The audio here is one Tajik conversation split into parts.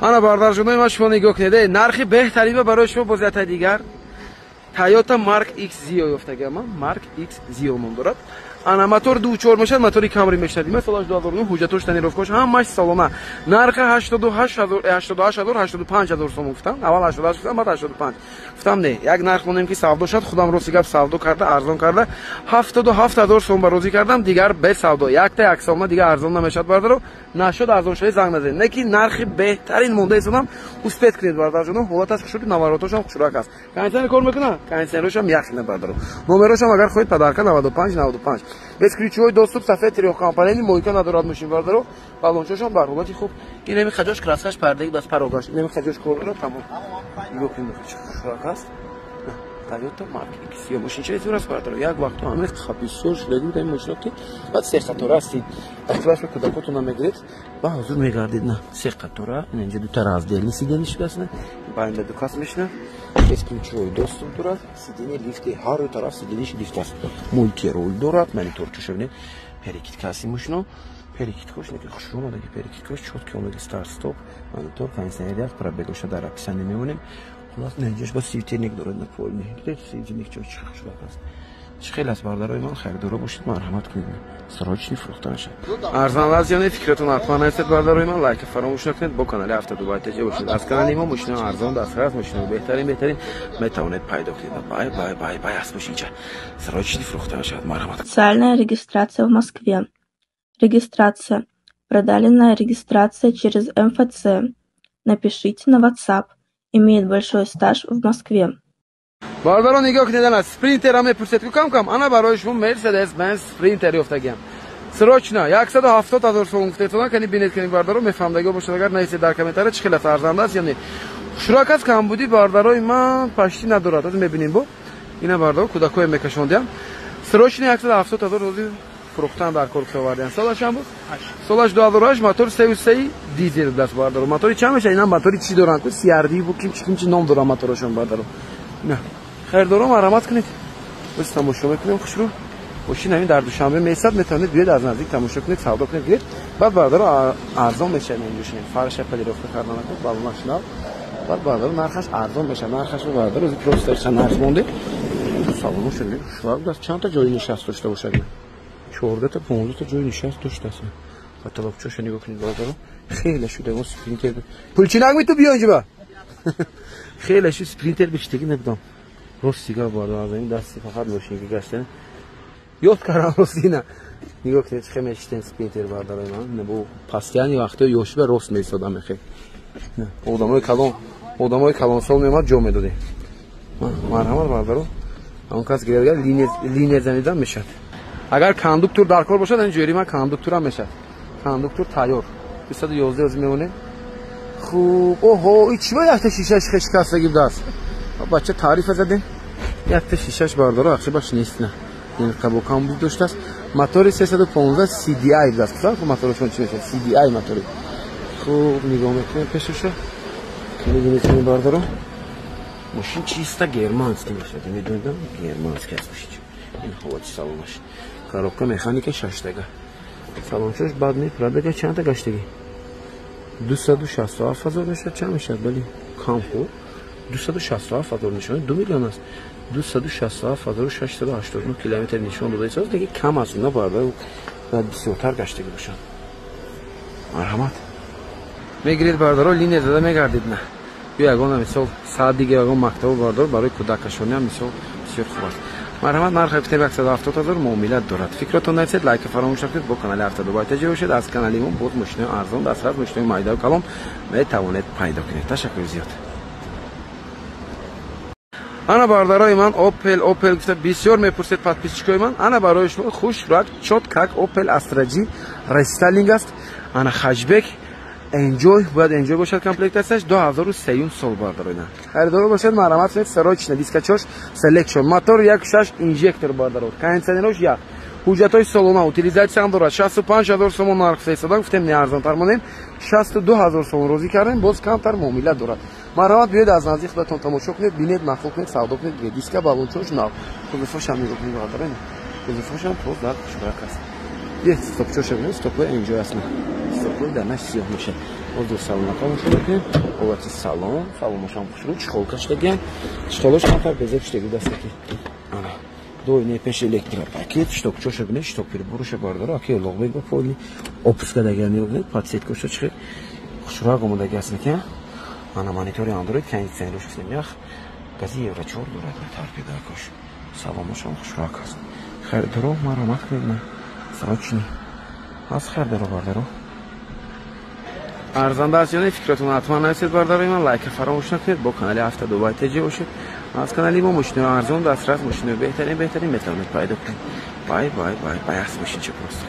ана бардарҷонои ман шумо нигоҳ кунед. Нархи беҳтарин ва барои шумо бозиятаи дигар Toyota Mark X Zio ёфтагам. Mark X Zio ном дорад. Ана мотор 2.4 мешад, мотори Camry мешад. Ин солаш 2009 ҳуҷҷатош танировкош ҳамаш салона. Нархи 88000 сом гуфтам. Аввал 88 гуфтам, баъд 85. Гуфтам не, як нарх монем ки савдо шад, худам рости гап савдо карда, арзон карда 77000 сом ба розӣ кардам, дигар бе савдо. Якта як солна дигар арзон намешад бардаро. Нашуд арзон шуд занг назед. Не ки нархи беҳтарин монда истодам, успет кунед бардарҷоно. Ҳолаташ хушуди наворотошам хушурак аст. Кондитсионер кор мекуна? Кондитсионершам яхшина бардаро. Номерошам агар хоҳед падарка 95 без ключевой доступ сафед трехкомпонентный мойка надорад машин бардаро. Балончошам бар ҳолати хуб. Ин неми хаҷош краскаш пардаи бас парогаш. Неми хаҷош кор тамом. Нигоҳ кунед хушурак аст. Toyota Mark X Zio машинчаи зураст бардаро. Як вақт ҳамех хабисёр шудаги буда ин машина ки баъд се қатора астид. Активашро кӯдакотона мегиред ва ҳозир мегардид на се қатора. Инҷа ду тарафделни сидени шудааст. Байнда ду кас мешина. Без ключевой доступ дорад. Сидени лифти ҳар ду тараф сидениш лифт аст. Мультирол дорад. Мониторчаша бинед. Перекидка аст ин машино. Перекидкош неки хушрӯ омадаги перекидкош чотки омадаги старт стоп. Монитор кондитсионер пробегоша дар описание мемонем. Хулос неҷаш ба светильник дорад на полни. Дед светильник чо шудак аст. Хеле аст бардарои ман хайрдоро бошед, марҳамат кунед. Срочни фурӯхта мешад. Арзан вазъиёне фикратон ҳатман ҳастед бардарои ман. Лайк фаромӯш накунед. Бо канали Автодубай таҷа бошед. Аз канали мо машинаи арзон дастрас, машинаи беҳтарин метавонед пайдо кунед. Бай аст машинча. Срочни фурӯхта мешад. Марҳамат. Официальная регистрация в Москве. Регистрация. Продалинная регистрация через МФЦ. Напишите на WhatsApp. Имеет большой стаж в Москве. Бардаро нигоҳ кунедана спринтер ҳам мепурсед ки кам ана барои шумо Mercedes-Benz спринтер ёфтагиам. Срочно 170000 сом гуфтед содан кани бинед кани бардаро мефаҳмдаги бошад агар наисед дар комментария чӣ хеле арзанда аст ё не. Хушрак аст камбуди бардарои ман пашти надорад. Аз мебинем бо ина бардаро кӯдакое мекашондиам. Срочно 170000 розӣ фурӯхтан дар кор овардиам. Солаш ҳам буд? Солаш 2008 мотор 3.3 дизел даст бардаро. Мотори чанд меша? Ина мотори чӣ доранд? CRD бу ким ном доранд моторашон бардаро. Не. Хайрдоро марҳамат кунед. Боз тамошо мекунем хушрӯ. Машина ин дар душанбе месад метавонед биёед аз наздик тамошо кунед, савдо кунед гиред. Баъд бардаро арзон мешавад инҷошин. Фарша палировка кардан акун, балонаш нав. Баъд бардаро нархаш арзон мешавад. Нархаш бардаро ози просто чанд нарх монде. Салоно шуд. Шуд чанд та ҷои нишаст дошта бошад. 14 та 15 та ҷои нишаст доштааст. Каталогчоша нигоҳ кунед бардаро. Хеле шуд эмо спринтер. Пулчинак мету биё инҷа ба. Хеле шуд спринтер биштаги набудам. Ростига барда аз ин дасти фақат мошинки гаштан. Ёд кардам ростина. Нигоҳ кунед чӣ мешитен спринтер бардарои ман. Набо пастяни вақтҳои ёшиба рост месодам мехе. Одамои калонсол меомад ҷо медодем. Марҳамат бардаро. Ҳамон кас гирад линия занидан мешад. Агар кондуктор дар кор бошад ин ҷорима кондукторам мешад. Кондуктор тайёр. 211 оз мемонем. Хуб, оҳо, ичба якта шишаш шикастаги будааст. Бача таъриф задем. Якта шишаш бардаро ахши баш нест на. Ин қабокам буд доштааст. Мотори 315 CDI будааст. Ку моторошон чӣ мешад? CDI мотори. Хуб, нигоҳ мекунем пешоша. Мебинед бардаро. Машин чиста германский мешад. Медонидам германский аст машин. Ин ҳолати салонаш. Коробка механика 6 тага. Салончош бад не прадага чанд та гаштаги? 267000 мешад, чанд мешад? Бали кам хуб. 267000 нишон 2 миллион аст. 267689 километр нишон дода истод. Деги кам аст. Ина барда бисёртар гаштаги бошад. Марҳамат. Мегиред бардаро линия зада мегардид на. Бо ягона мисол саат дига ягон мактаб бардар барои кӯдакашони ҳам мисол бисёр хуб аст. Марҳамат, нархи гуфтем 170000 муомилат дорад. Фикратон найсед, лайк фаромӯш накунед, бо канали Автодубай таҷа бошед. Аз канали мо боз машинаи арзон дастрас, машинаи майдау калон метавонед пайдо кунед. Ташаккури зиёд. ана бардарои ман Opel гуфта бисёр мепурсед подписчикои ман. Ана барои шумо хушрак чот как Opel Astra G рестайлинг аст. Ана хаҷбек Enjoy бояд Enjoy бошад комплектасияш 2003 сол бардарои на. Харидор бошед марҳамат кунед. Срочно дискачош selection мотор 1.6 инжектор бардаро. Кондитсионерош як. ҳуҷҷатои солона утилизатсияам дорад. 65000 сомон нарх фаристодан гуфтем не арзонтар монем. 62000 сомон розӣ кардем, боз камтар муомила дорад. Марҳамат биёед аз наздик худатон тамошо кунед, бинед, нақл кунед, савдо кунед. Диска балончош нав. Кузуфашам нигоҳ кунед бардаро. Кузуфашам поз дар хушбак аст. Стопчоша бинед, стопои Enjoy аст. Стопои дар наш сиёҳ мешад. Оду салон тамошо мекунем. Ҳолати салон, салонаш ҳам хушрӯ, чихолкаш дагиан. Чихолаш камтар безеб штеги дастаки. Ана. Дойне пеш электропакет, штокчоша бинед, штокпербуруша бардара, аки логбек ба поли. Опуска дагиан ёбнед, подсеткоша чихе. Хушрӯ омодаги аст мекунем. Ана монитори Android кондитсионер шустем ях. Гази евро 4 дорад на торпедакош. Салонаш ҳам хушрӯ аст. Харидоро маромат кунед. Срочни. Аз харидоро бардаро. ارزنده است یا نه فکرتون حتما نرسید بردارید من لایک فراموش نکنید با کانال هفته دو باید تجربه باشید از کانالی ما ماشین ارزان دسترس ماشین بهترین میتونید پیدا کنید بای بای بای بای است ماشین چه پروسه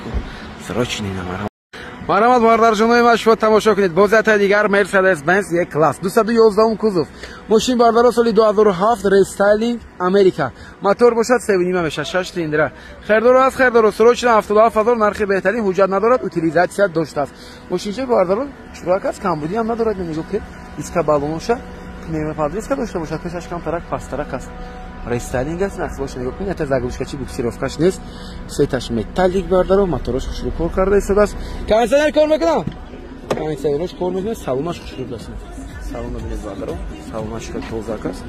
سراچینی نمارم مرحمت باردار جنوی مشهور تماشا کنید بازات دیگر مرسدس بنز یک کلاس 211 کوزوف ماشین باردار سال 2007 ریستایلینگ امریکا موتور باشد 3.5 سیلندر خریدار از خریدار سروچ 77000 نرخ بهترین حجت ندارد اوتیلیزاسیا داشته است ماشین چه باردار چراغ است کمبودی هم ندارد نگاه کنید ایسکا بالونوشا پنیمه پادریسکا داشته باشد پیشش کم ترک پاسترک است ریستایلینگ است نقص باشه نگاه کنید تا زاگوشکاچی بوکسیروفکاش نیست سیتاش متالیک باردار موتورش خوشو کار کرده است کانسلر کار میکنم کانسلرش کار میکنه سالونش خوشو داشت سالون ببینید باردار سالونش که توزاک است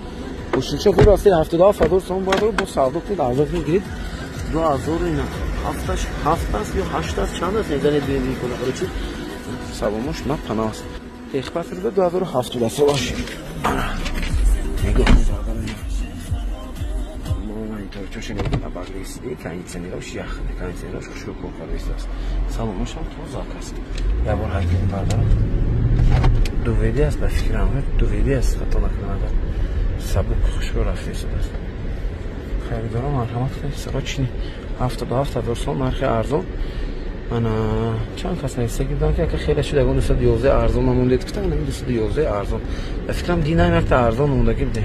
ماشین خوب است 70000 سوم باردار با سالدو کنید ازش میگیرید 2000 اینا هفت است یا 8 است چند است نظر ببینید کنه چی سالونش ما پناه است اخبار کرده 2007 است باشه نگاه چوش نگید اباگریسیدی کانیتسیونرش یخنه کانیتسیونرش خوشو کوکاریس است سالونش هم توزاک است یا بار هایکل باردار دو ویدی است به فکرم دو ویدی است خطا نکنه سبک خوشو رفته است خریدارم مرحمت کنید سراچینی 77000 سوم نرخ ارزان من چند کس نوشته که خیلی شده اون 211 ارزان مونده گفتن این 211 ارزان فکرم دینامیک ارزان مونده گفته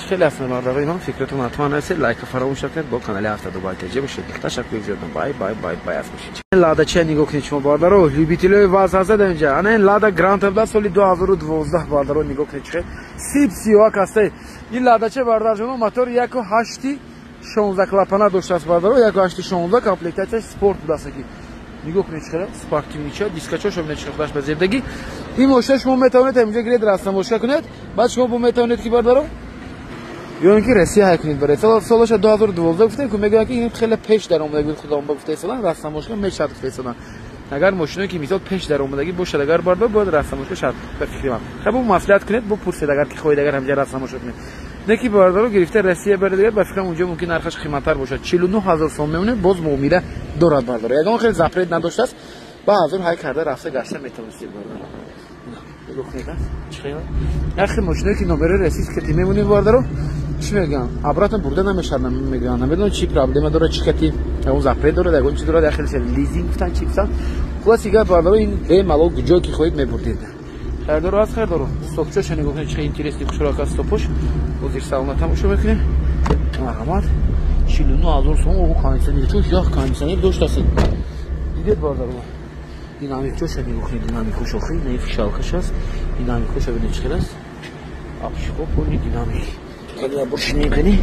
خیلی از مردای من فکرتون حتما نرسید لایک فراموش نکنید با کانال هفته دو باید تجربه بشید تشکر زیاد بای بای بای بای از باشید لادا چه نگاه کنید شما باردارو لیبیتیلو واسه اینجا انا لادا گراند تبدا سال 2012 باردارو نگاه کنید چه سیب سیوا کاسته این لادا چه باردار جنو موتور 1.8 16 کلاپانا داشته است باردارو 1.8 16 کامپلکتاچ سپورت داشته کی نگاه کنید چه سپارکینیچا دیسکاچو شما نشخداش به زیردگی این ماشین شما میتونید اینجا گرید راست ماشین کنید بعد شما میتونید کی باردارو یا اینکه رسی های کنید برای سالش 2012 گفتن که میگن که این خیلی پیش در اومدگی خودم با گفته اصلا راست ماشین میشه گفته اصلا اگر ماشینی که مثال پیش در اومدگی باشه اگر باردار بود راست ماشین شرط به فکر من خب اون مصلحت کنید با پرسید اگر که خواهید اگر همجا راست ماشین کنید نه کی باردارو گرفته رسی برای دیگه به فکرم اونجا ممکن نرخش قیمت‌تر باشه 49000 سوم میمونه باز مومیده دورات باردار اگر خیلی زپرید نداشته است با حاضر های کرده رفته گشته میتونید باردار نرخ ماشینی که نمره رسید که میمونید باردارو چی میگم ابراتم برده نمیشن میگن نمیدونم چی پرابلم داره چی کتی اون زپره داره دیگه چی داره داخل سر لیزینگ گفتن چی گفتن خلاص باردارو این به مالو گجو که خودت میبردید خریدارو از خریدارو استوپچش نگاه کنید چه اینترستی خوشراک است استوپش وزیر سلامت هم شو میکنه مرحمت 49000 سوم او کانسنی چون یا کانسنی داشت است دیدید باردارو دینامیک چوش نگاه کنید دینامیک خوشخی نه فشالکش است دینامیک خوش ببینید چه است آبشکو پولی دینامیک خیلی برشنی کنی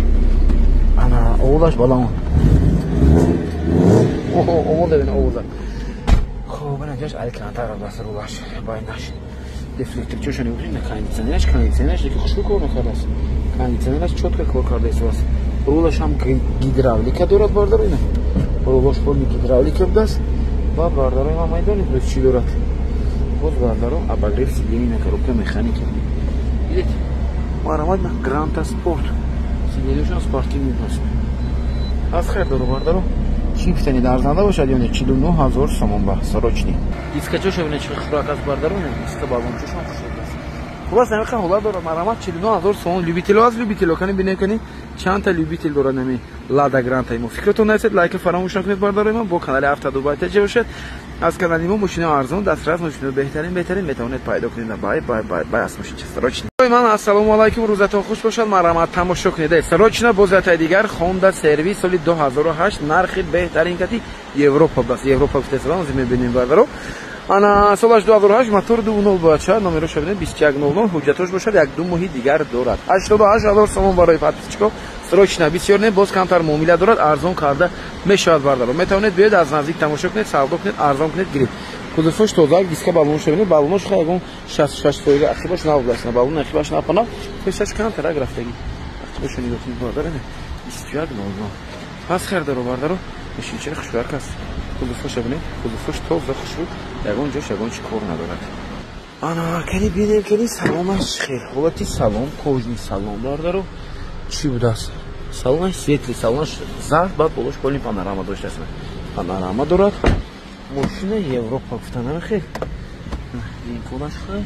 انا اولش بالام اول ببین اول خب نجاش الکانتر دست رو باش باینش دفلکتر چوش نگاه کنید کاندیسیونرش که خوشبو کار میکنه است کاندیسیونرش چوت کار کرده است رولش هم گیدراولیک دارد باردار اینه رولش پول گیدراولیک است با باردار ما میدونید دوست چی دارد باز باردارو اباگریف سیلینی نکروکه مکانیکی دیدید مرحمت گراند سپورت سیلیشون سپارتی میپاس از خیر دارو باردارو چی فتنی درزنده باشد یا نه 49000 سوم با سروچنی دیسکچوش ببینید چه خوراک از باردارو نه دیسک بالونچوشون خوشگل است خلاص نمیخوام حالا داره مرحمت 49000 سوم لیبیتیلو از لیبیتیلو کنی ببینید کنی چند تا لیبیتیل داره نمی لادا گراند تایمو فکرتون نرسید لایک فراموش نکنید باردارو من با کانال هفته دو باید تجربه بشید از کانال ما ماشین ارزان دسترس ماشین بهترین میتونید پیدا کنید بای بای بای بای از ماشین سروچنی من السلام علیکم روزتون خوش باشد مرحمت تماشا کنید سروچنی بازات دیگر خوندا سرویس سال 2008 نرخ بهترین کتی یوروپا بس یوروپا استفاده از میبینیم باردارو انا سالش 2008 موتور 2.0 باشه نمرش ببینید 2100 حجتش باشد یک دو ماه دیگر دارد 88000 سوم برای پاتیچکو سروچنی بسیار نه باز کمتر معامله دارد ارزان کرده میشود باردارو میتونید بیاید از نزدیک تماشا کنید سودا کنید ارزان کنید گیرید кузовош тоза, диска балонш бинед, балонш хагон 66% ахибаш навдас, на балон ахибаш на пана, фешаш кантера графтаги. Ахибаш нигоҳ кунед бардаро не. 21 нолно. Пас хардаро бардаро, мишинча хушварк аст. Кузовош бинед, кузовош тоза хушруд, ягон ҷош ягон чӣ кор надорад. Ана кани бинем кани саломаш хел. Ҳолати салом, кожни салом бардаро. Чӣ будааст? Салонаш светли, салонаш зард, баъд болош коли панорама доштааст. Панорама дорад. Машина Европа гуфтанам хел. Ин конаш хай.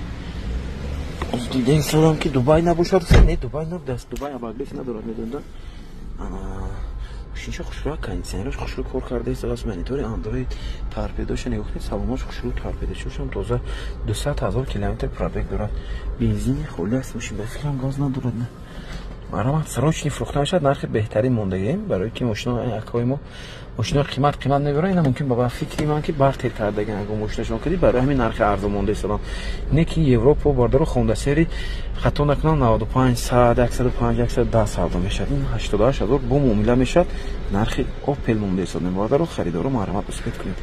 Аз дидем салам ки Дубай набошад, не Дубай набудааст. Дубай абаглиф надорад медонда. Ана шинча хушрук кондитсионераш хушрук кор кардааст, аз монитори Android торпедош нигоҳ кунед, саломаш хушрук торпедошам тоза 200,000 километр пробег дорад. Бензини холи аст, машина фикрам газ надорад. Марам срочни фурохта мешавад, нархи беҳтарин мондагием, барои ки машина акои мо машина қимат мебарад, ина мумкин ба фикри ман ки бартер кардаген агар машинашон кардӣ, барои ҳамин нархи арзон монда истодам. Не ки Европа бардаро Honda сери хато накунам 95 100 105 110 савдо мешавад. Ин 88000 бо муомила мешавад. Нархи Opel монда истодам. Бардаро харидоро марҳамат успет кунед.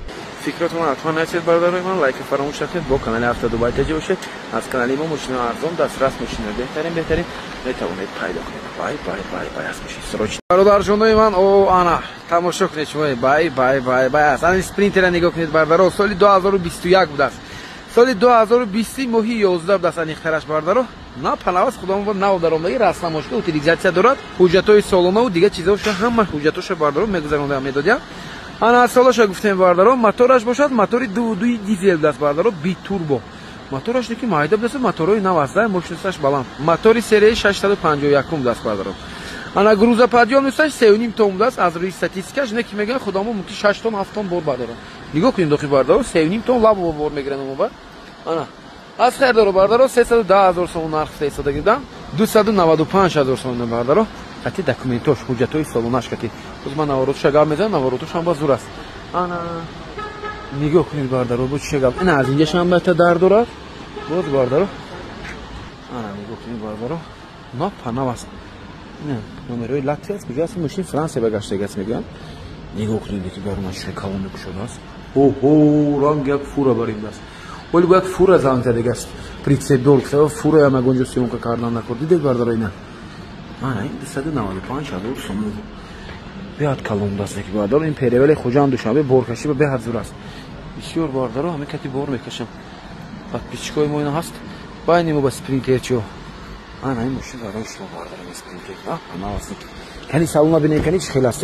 Фикратон ҳатман насед бардарои ман, лайк фаромӯш накунед, бо канали Авто Дубай таҷи бошед. Аз канали мо машина арзон, дастрас машина беҳтарин метавонед пайдо кунед. Бай аз машин срочно. Бародарҷонои ман, о ана тамошо кунед шумо. Бай асани спринтера нигоҳ кунед бардаро. Соли 2021 будааст. Соли 2020 моҳи 11 будааст анихтараш бардаро. На панавас худомон нав даромдаги расна мошка утилизатсия дорад. ҳуҷҷатҳои солонаву дигар чизоша ҳама ҳуҷҷатоша бардаро мегузаронда медодям. Ана солаша гуфтем бардаро, мотораш бошад, мотори 2.2 дизел будааст бардаро, битурбо. Мотораш ки майда будааст, моторои нав аст, мощносташ баланд. Мотори серияи 651 будааст бардаро. Ана грузоподъёмносташ 3.5 тонн будааст, аз рӯи статистикаш не ки мегӯянд худомо мумкин 6 тонн 7 тонн бор бардаро. Нигоҳ кунед дохи бардаро 3.5 тонн лабо бор мегиранд моба. Ана аз хардаро бардаро 310,000 сом нарх истода гирдам, 295,000 сом бардаро. Кати документош, ҳуҷҷатҳои салонаш кати. Боз ман наворотуша гап мезанам, наворотушам ба зур аст. Ана нигоҳ кунед бардаро, бо чӣ гап. Ина аз инҷашам баъта дар дорад. Боз бардаро. Ана нигоҳ кунед бардаро. Но панав аст. Не, номерои Латвия аст, куҷо аст машин Франсия ба гаштаги аст мегӯянд. Нигоҳ кунед ки бар машина калони кушода аст. Оҳо, ранг як фура бариндаст. Оли бо як фура занг задега аст. Прицеп дор, фура ям ягонҷо сиёнка кардан накор. Дидед бардаро ина. Ана ин 295,000 сом. Беҳад калон даст ки бардаро ин перевели хуҷан душанбе боркаши ба беҳад зур аст. Бисёр бардаро ҳамин кати бор мекашам. Подписчикои мо ина ҳаст. Байни мо ба спринтерчо. Ана ин машин барои шумо бардаро спринтер. Ана аст. Кани салона бинем кани чӣ хел аст.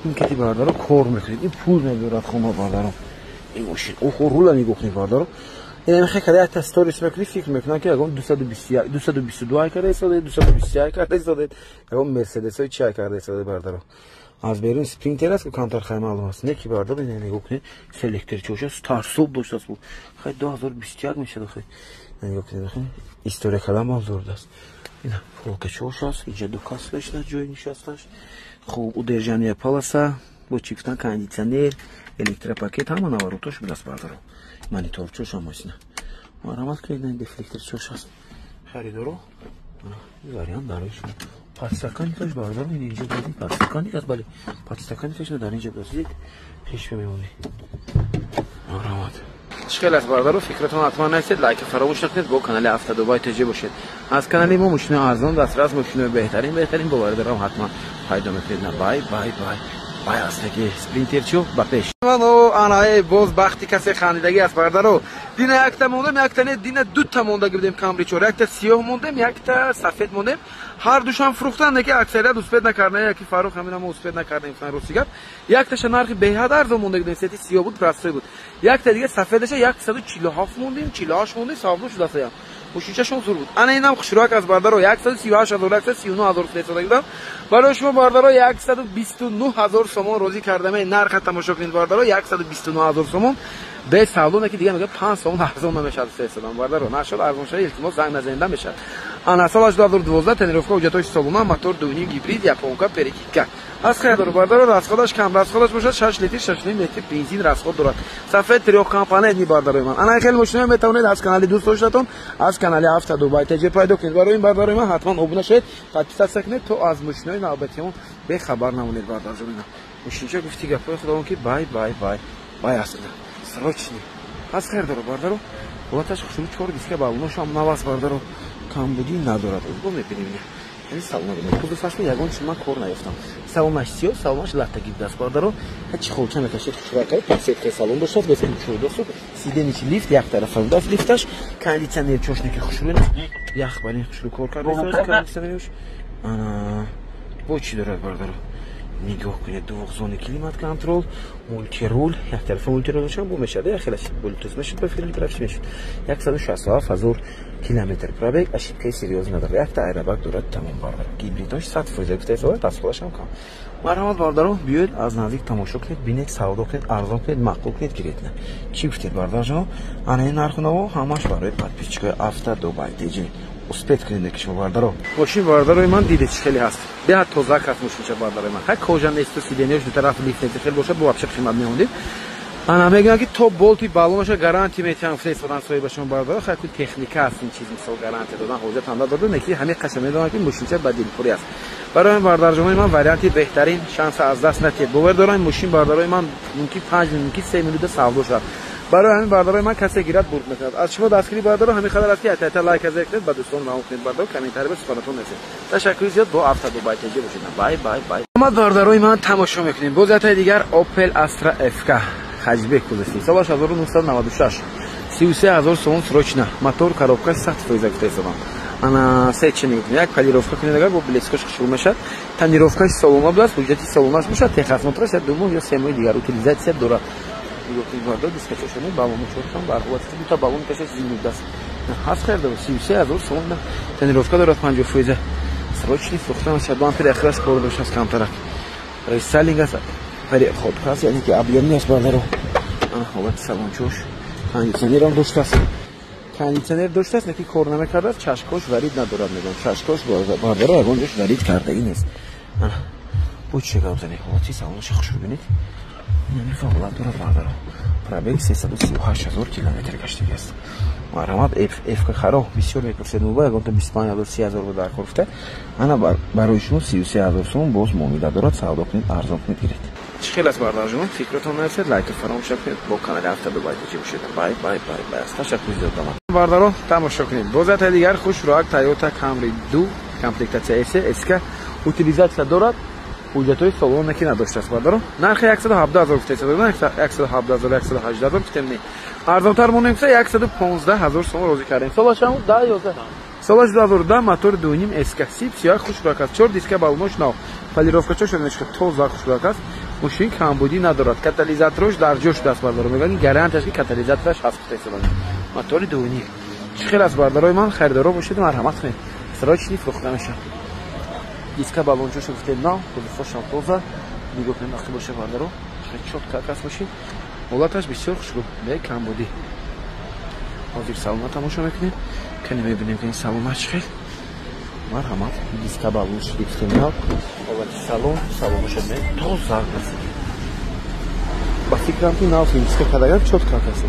Ин кати бардаро кор мекунед. Ин пул мебарад хумо бардаро. Ин машин охо рула нигоҳ кунед бардаро. Ин мехе када як сторис мекунед, фикр мекунам ки ягон 221 222 карда истода, 221 карда истода. Ягон Мерседесои чӣ карда истода бардаро. Аз берун спринтер аст ки камтар хай маълум аст. Не ки бардаро ин нигоҳ кунед. Селекторчоша старсоб доштааст. Хай 2021 мешад хай. Нигоҳ кунед хай. История калам бом зур даст. Ина полкачош аст, инҷа дукаслаш на ҷои нишасташ. Хуб удержание паласа, бо чӣ гуфтан кондитсионер, электропакет ҳама наворотош будааст бардаро. Мониторчош ҳам машина. Марҳамат кунед, ин дефлекторчош аст. Харидоро. Вариант барои шумо. Подстаканникаш бардаро ин инҷа додид. Подстаканник аст, бале. Подстаканникаш дар инҷа додид. пеш мемонӣ. Марҳамат. Ишкал аст бардаро, фикратон ҳатман насед, лайк фаромӯш накунед, бо канали Авто Дубай таҷи бошед. Аз канали мо машина арзон, дастрас машина беҳтарин бо бародарам ҳатман пайдо мекунед. Бай астаги спринтерчо ба пеш. Мано анаи боз бахти касе хандидаги аст бардаро. Дина якта мондем, якта не, дина дута мондаги будем Камри 4. Якта сиёҳ мондем, якта сафед мондем. Ҳар душам фурӯхтанд, неки аксарият успед накардем, яки Фарух ҳамина мо успед накардем гуфтан рости гап. Якташа нархи беҳад арзон мондаги будем, сети сиёҳ буд, простой буд. Якта дига сафедаша 147 мондем, 48 мондем, савдо шудааст. Мошинчашон зур буд. Ана инам хушрӯк аст бардаро, 138,000, 139,000 фироста додам. Барои шумо бардаро 129,000 сомон розӣ кардам. Нарха тамошо кунед бардаро 129,000 сомон. Бе савдо неки дига мега 5 сомон арзон намешад фироста бардаро. Нашад арзон шуда илтимос занг назанда мешад. Ана солаш 2012 тренировка ҳуҷҷатҳои салона, мотор 2.5 гибрид, японка перекидка. Аз хайдор бардаро расходаш кам, расходаш бошад 6 литр, 6.5 литр бензин расход дорад. Сафед трёх компания ни бардарои ман. Ана хел мошина метавонед аз канали дӯст доштатон, аз канали Авто Дубай таҷир пайдо кунед. Барои ин бардарои ман ҳатман обуна шавед, подписатсия кунед, то аз мошинаҳои навбатиён бехабар намонед бардарҷонина. Мошинча гуфти гапҳои худовон ки бай аст. Срочни. از خیر داره باردارو بولتش خشونی 4 دیسک بالونش هم نواز باردارو کمبودی ندارد رو میبینیم یعنی سالنا ببینید خود فصل یگان چون من کار نیافتم سالناش سیاه سالناش لاتگی دست باردارو هیچ خودچه نکشید شراکای پاسیت سالن داشت بسیم شده است سیدنیچ لیفت یک طرف داف لیفتش کاندیشنر چوشنکی خوشرو یک باری خوشرو کار کرده کاندیشنرش انا با چی داره باردارو نگاه کنید دوغزون کلیمات کنترل مولتی رول یک طرف مولتی رولش هم بو میشه خیلی بلوتوث میشه به فیلم برفش میشه 167,000 کیلومتر پرابگ اشیبکه سریوز نداره یک تا ایرباگ داره تمام باردارو گیبریدش 100% گفته‌ای تصفیه‌اش هم کم مرحمت باردارو بیاید از نزدیک تماشا کنید ببینید سودا کنید ارزان کنید معقول کنید گرید نه چی گفتید باردار جان انا این نرخونو همش برای подписчикای هفته دبی دیجی успеть کنید که شما باردارو ماشین بارداروی من دیده چه خیلی هست ده توزاک هست ماشین بارداروی من هک کوژان است سیدنیش دو طرف لیفت خیلی باشه بو вообще قیمت میوندید انا میگم که تو بولتی بالونش گارانتی میتونم فرستادن سوی به شما باردارو خیلی تکنیکا است این چیز مثلا گارانتی دادن حوزه تندا داده نکی همه قشنگ میدونن که ماشین بدیل پوری است برای باردارجوی من وریانتی بهترین شانس از دست ندید باور دارم ماشین بارداروی من ممکن 5 ممکن 3 میلیون سودا شد برای همین بارداروی من کسی گیرد برد میکند از شما دستگیری باردارو همین خبر است که تا لایک از کنید با دوستان ما کنید باردارو کامنتاری به سپارتون نسید تشکر زیاد با هفته دو بایت دیگه باشید بای بای بای ما بارداروی من تماشا میکنیم بازات دیگر اوپل استرا اف کا хаҷбек гузашти соли 1996 33000 сомон срочно мотор коробка 100% гуфтаисам ана се чини як полировка кунедагар бо блескош шуру мешад тонировкаш салона буд ҳуҷҷати салонаш бошад техосмотраш я думо ё семои дигар утилизатсия дорад гуфтим барда дискачашони балони чоркам барховати дута балон кашаш зимудаст ҳаст херда 33000 сомон тонировка дорад 50% срочно фурӯхта мешад бо ампер ахираш кор дошад камтарак рестайлинг аст خود خاص یعنی که ابیانی است باردارو حالت سالنچوش کاندیشنر هم داشته است کاندیشنر داشته است که کار نمیکرده چشمکش ورید ندارد میگم چشمکش باردارو اگونش ورید کرده این است بود چه گفتنی حالتی سالنش خوش ببینید یعنی فوق داره باردارو پرابگ 338000 کیلومتر گشته است مرحمت اف که خراب بسیار میپرسید نوبه اگه تو 25000 30000 رو در گرفته انا برای شما 33000 سوم باز مومیده دارد سودا کنید ارزان کنید گیرید خیلی از باردار جون فکرتون نرسید لایک فراموش کنید با کانال هفته دو بایت باشید بای بای بای بای تشکر زیاد دارم باردارو تماشا کنید بازات دیگر خوش راک تایوتا کامری 2 کامپلکتاسیا اس اسکا утилизация دارد حجتای سالن نکی نداشته است باردارو نرخ 117000 گفته است 117000 118000 گفتم نه ارزان تر مونیم سه 115000 سوم روزی کردیم سالش هم 10 11 سالش 2010 мотор 2.5 اسکا سیب سیاه خوش راک است 4 دیسک بالونش نو полировка شده نشه توزا خوش راک است ماشین کمبودی ندارد کاتالیزاتورش در جوش دست باردارو میگن گارانتیش که کاتالیزاتورش هست استفاده موتور 2.5 خیلی از بارداروی من خریدارو باشید مرحمت کنید سراچنی فروخته میشه دیسک بالونچوش گفته نه خودش شامپوزا نگاه کنید وقتی باشه باردارو خیلی چوت کاکاس ماشین حالتش بسیار خوشگل به کمبودی حاضر سالن تماشا میکنید که نمیبینیم که این سالنش خیلی مرحمت دیسک بالونش گفته نه салон шуд не то загас ба фикрам ки нав финска кадагар чот какаси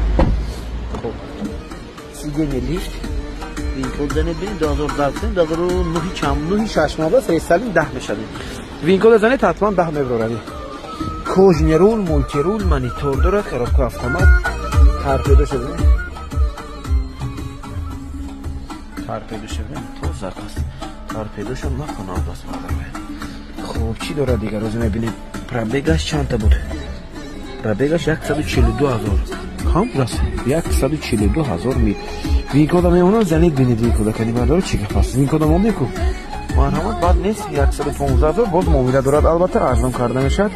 хоб сиденье лифт винкол зане бин 2010 2009 чам 9 6 маа ба фресталин 10 мешадим винкол зане татман 10 меброради кожнерул мультирул монитор дорад коробка автомат тарпеда шуд то загас тарпеда шуд накунав даст бардар خب چی داره دیگه روز میبینید پرابگش چند تا بود پرابگش 142000 کام راست 142000 می وینکودا میمونه زنید بینید وینکودا کنی بردار چی که پس وینکودا ما میکو مرحمت بعد نیست 115000 باز مومیده دارد البته ارزان کرده میشد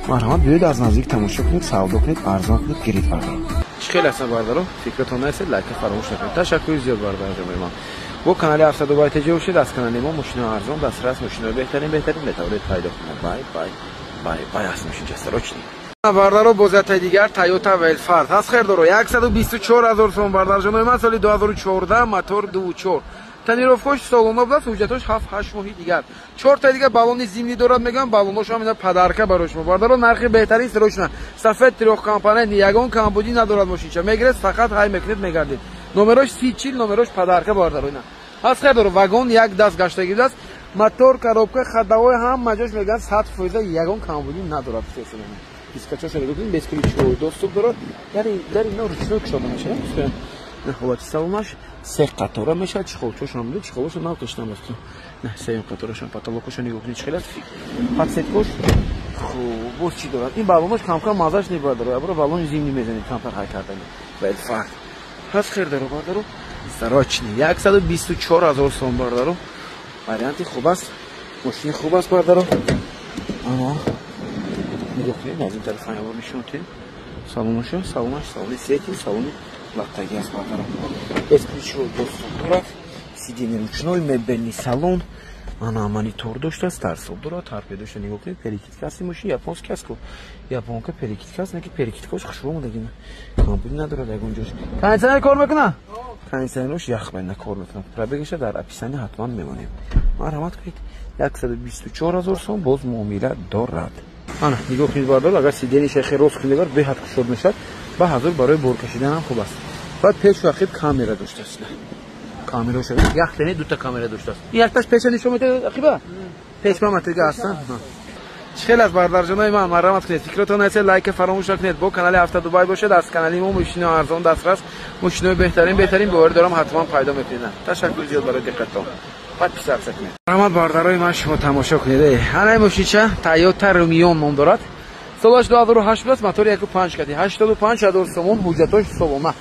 مرحمت بیاید از نزدیک تماشا کنید سودا کنید ارزان کنید گرید بردار خیلی اصلا بردارو فکرتون نرسید لایک فراموش نکنید تشکر زیاد بردار جمعه با کانال هفته دو بایت جوشید از کانال ما ماشین ارزان دسترس ماشین بهترین بتوانید پیدا کنید بای بای بای بای از ماشین جستروچنی باردارو بازات دیگر تایوتا ویلفارد هست خیر دارو 124000 سوم باردار جان من سال 2014 موتور 24 تنیروفکش سالونا بود حجتش 7 8 ماهی دیگر 4 تا دیگه بالون زمینی دارد میگم بالونش هم اینا پدرکه براش باردارو نرخ بهترین سروشنا سفید تریخ کمپانی یگان کمبودی ندارد ماشین چه میگرس فقط های میکنید میگردید نمرش 3040 نمرش پدرکه باردارو اینا هست خیر دارو واگن یک دست گشتگی است موتور коробка خداوی هم مجاش میگن 100% یگان کمبودی ندارد Дискачоша нигоҳ кунед, без ключевой доступ дорад. Дар ино ручной кушода мешавад. На ҳолати салонаш се қатора мешавад. Чихолчош ҳам дид, чихолош нав кашидан аст. На сеюм қаторашам потолокоша нигоҳ кунед, чихел аст. Подсветкош боз чӣ дорад? Ин баллонош кам-кам мазаш небардорад. Абро баллони зимни мезанед камтар ҳай кардани. Вайл фарқ. Ҳаст хердаро бардаро. Сарочни 124000 сом бардаро. Варианти хуб аст. Мошини хуб аст бардаро. Ана. Нигоҳ кунед, аз ин тараф ҳамавор нишонтед. Салоноша, салонош, салони сети, салони латтаги аст бардаро. Эсключивой доступ дорад. Сидени ручной, мебелни салон. Ана монитор доштааст, тарсоб дорад, торпедоша нигоҳ кунед, перекидка асти мошин японский аст-ку. Японка перекидка аст, неки перекидкаш хушро омадагина. Компьютер надорад ягон ҷош. Кондитсионер кор мекунад? Кондитсионерош яхбайна кор мекунад. Пробегиша дар описание ҳатман мемонем. Марҳамат кунед. 124000 сом боз муомила дорад. Ана нигоҳ кунед бардар, агар сидени шейхи рост кунедгар беҳад кушод мешавад. Ба ҳазур барои бор кашидан ҳам хуб аст. Баъд пешу ахиб камера доштааст. Камера шуд. Яхтани дута камера доштааст. Якташ пеша нишон метавад ахиба? Пешма матрига астан. Чхел аз бардарҷонои ман марҳамат кунед. Фикротон айса лайк фаромӯш накунед. Бо канали Автодубай бошед. Аз канали мо мошини арзон дастрас, мошинои беҳтарин боварӣ дорам ҳатман пайдо мекунед. Ташаккур зиёд барои диққаттон. Подписаться кунед. Марҳамат бардарои ман шумо тамошо кунед. Ҳанай мошинча Toyota Rumion ном дорад. Солаш 2008 аст, мотори 1.5 кати 85000 сомон, ҳуҷҷатош солома.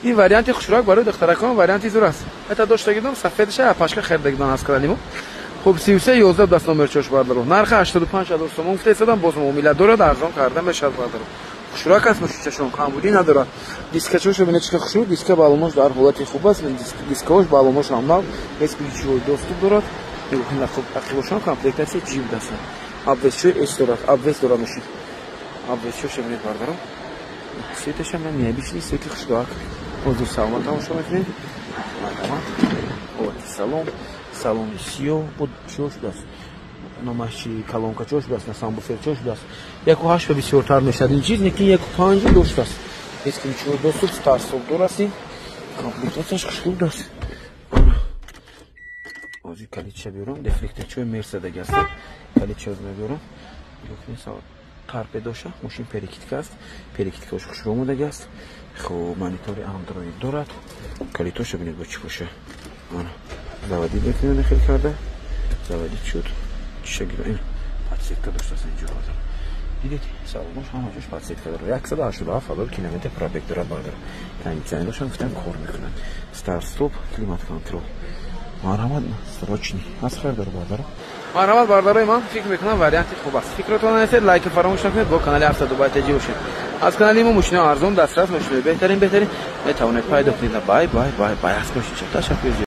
Ин варианти хушрак барои духтаракон варианти зур аст. Эта доштагидон сафедша пашка хердагидон аст кадалимо. Хуб 3311 даст номерчош бардаро. Нархи 85000 сомон гуфта истодам, боз муомила дорад, арзон карда мешавад бардаро. Хушрак аст мошинчашон, камбудӣ надорад. Дискачошо бинед чиқа хушрак, диска баллонош дар ҳолати хуб аст, дискаош баллонош ҳам нав, без ключевой доступ дорад. Нигоҳ хуб ақибошон комплектация ҷиб даст. Обвесчои эс дорад, обвес дорад мошин. Обвесчош бинед бардаро. Светаша мен необычный, светли хушрак. Озур салон тамошо мекунед. Марҳамат. Ҳолати салон, салони сиёҳ, буд чош даст. Номашчи колонка чош даст, на самбуфер чош даст. 1.8 бисёртар мешавад ин чиз, неки 1.5 доштааст. Без ключевой доступ, старсоб дорасти. Комплектацияш хушрак даст. Озир калитша биёрам, дефлекторчои Мерседеги аст. Калитчаро мебиёрам. Торпедоша, мошин перекидка аст. Перекидкаш хушрак омадаги аст. Хуб, монитори Android дорад. Калитоша бинед бо чӣ боша. Ана. Заводи метавонед нахел карда. Заводи шуд. Чишагира ин подсветка доштааст инҷо бардар. Дидед? Салонош ҳамаҷош подсветка дорад. 187 километр пробег дорад бардар. Кондитсионерош ҳам гуфтам кор мекунад. Старт стоп, климат контрол. Марҳамат, срочни. Аз хайр дор бардар. Марҳамат бардарои ман, фикр мекунам варианти хуб аст. Фикротон айсед лайк фаромӯш накунед, бо канали Автодубай таҷи бошед. Аз канали мо мошинои арзон дастрас, мошинои беҳтарин метавонед пайдо кунед. Бай аст мошинча. Ташаккур.